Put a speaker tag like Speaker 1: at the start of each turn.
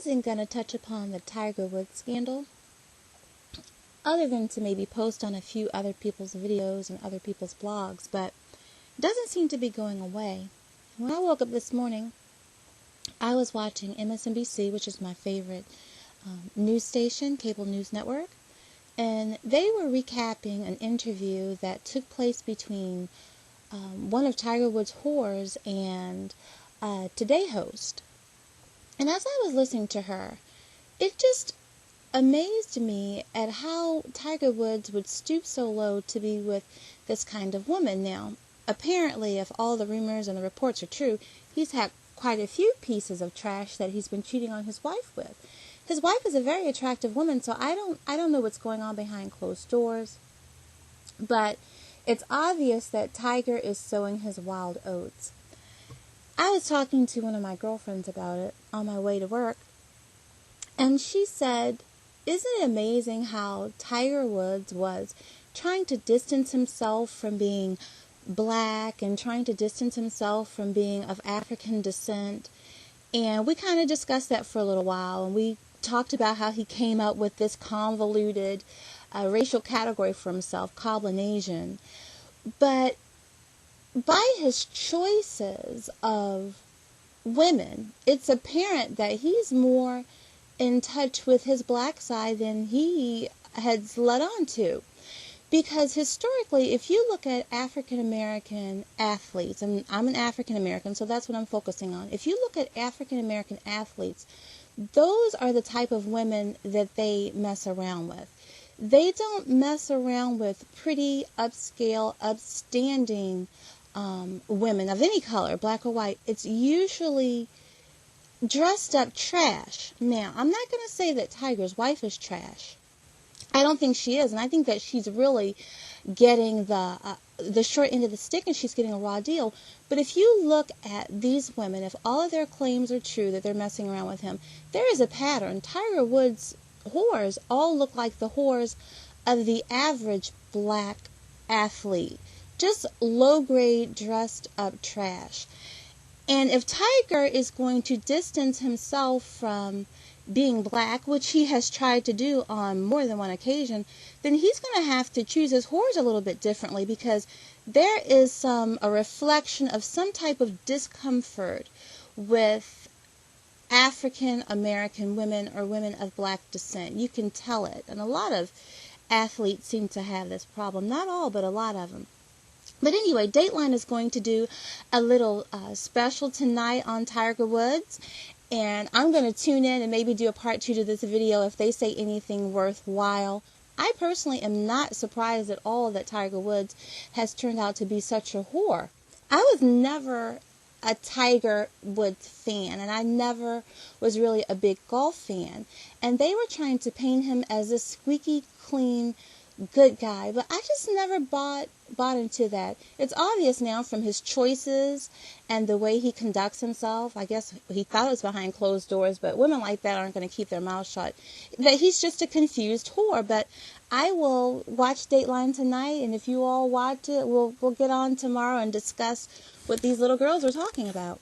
Speaker 1: wasn't going to touch upon the Tiger Woods scandal, other than to maybe post on a few other people's videos and other people's blogs, but it doesn't seem to be going away. When I woke up this morning, I was watching MSNBC, which is my favorite news station, cable news network, and they were recapping an interview that took place between one of Tiger Woods' whores and a Today host. And as I was listening to her, it just amazed me at how Tiger Woods would stoop so low to be with this kind of woman. Now, apparently, if all the rumors and the reports are true, he's had quite a few pieces of trash that he's been cheating on his wife with. His wife is a very attractive woman, so I don't know what's going on behind closed doors. But it's obvious that Tiger is sowing his wild oats. I was talking to one of my girlfriends about it on my way to work, and she said, isn't it amazing how Tiger Woods was trying to distance himself from being black and trying to distance himself from being of African descent? And we kind of discussed that for a little while, and we talked about how he came up with this convoluted racial category for himself, Caucasian. But by his choices of women, it's apparent that he's more in touch with his black side than he has let on to. Because historically, if you look at African American athletes, and I'm an African American, so that's what I'm focusing on. If you look at African American athletes, those are the type of women that they mess around with. They don't mess around with pretty, upscale, upstanding women of any color, black or white. It's usually dressed up trash. Now, I'm not going to say that Tiger's wife is trash. I don't think she is, and I think that she's really getting the short end of the stick, and she's getting a raw deal. But if you look at these women, if all of their claims are true that they're messing around with him, there is a pattern. Tiger Woods' whores all look like the whores of the average black athlete. Just low-grade, dressed-up trash. And if Tiger is going to distance himself from being black, which he has tried to do on more than one occasion, then he's going to have to choose his whores a little bit differently, because there is a reflection of some type of discomfort with African American women or women of black descent. You can tell it. And a lot of athletes seem to have this problem. Not all, but a lot of them. But anyway, Dateline is going to do a little special tonight on Tiger Woods. And I'm going to tune in and maybe do a part 2 to this video if they say anything worthwhile. I personally am not surprised at all that Tiger Woods has turned out to be such a whore. I was never a Tiger Woods fan, and I never was really a big golf fan. And they were trying to paint him as a squeaky clean good guy, but I just never bought into that. It's obvious now from his choices and the way he conducts himself. I guess he thought it was behind closed doors, but women like that aren't going to keep their mouths shut. That he's just a confused whore. But I will watch Dateline tonight, and if you all watch it, we'll get on tomorrow and discuss what these little girls are talking about.